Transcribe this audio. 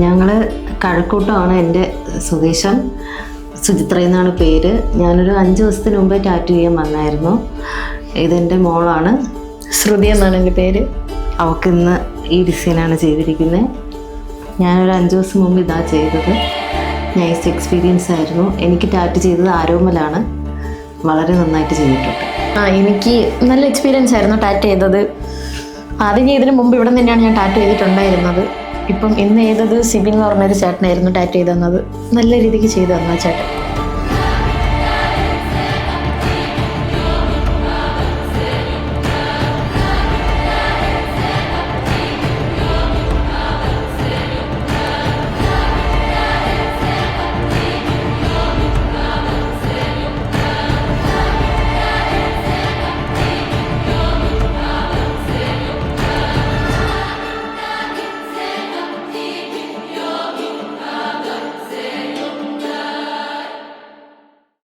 ഞങ്ങൾ കഴക്കൂട്ടമാണ് എൻ്റെ സ്വദേശം. സുചിത്ര എന്നാണ് പേര്. ഞാനൊരു 5 ദിവസത്തിന് മുമ്പേ ടാറ്റു ചെയ്യാൻ വന്നായിരുന്നു. ഇതെൻ്റെ മോളാണ്, ശ്രുതി എന്നാണ് എൻ്റെ പേര്. അവൾക്ക് ഇന്ന് ഈ ഡിസൈനാണ് ചെയ്തിരിക്കുന്നത്. ഞാനൊരു 5 ദിവസം മുമ്പ് ഇതാ ചെയ്തത്. നൈസ് എക്സ്പീരിയൻസ് ആയിരുന്നു. എനിക്ക് ടാറ്റു ചെയ്തത് ആരോമലാണ്. വളരെ നന്നായിട്ട് ചെയ്തിട്ടുണ്ട്. എനിക്ക് നല്ല എക്സ്പീരിയൻസ് ആയിരുന്നു ടാറ്റു ചെയ്തത്. ആദ്യം ചെയ്തതിന് മുമ്പ് ഇവിടെ തന്നെയാണ് ഞാൻ ടാറ്റു ചെയ്തിട്ടുണ്ടായിരുന്നത്. ഇപ്പം ഇന്ന് ചെയ്തത് സിബിൻ എന്ന് പറഞ്ഞൊരു ചേട്ടനായിരുന്നു ടാറ്റു ചെയ്ത് തന്നത്. നല്ല രീതിക്ക് ചെയ്തു തന്ന ചേട്ടൻ.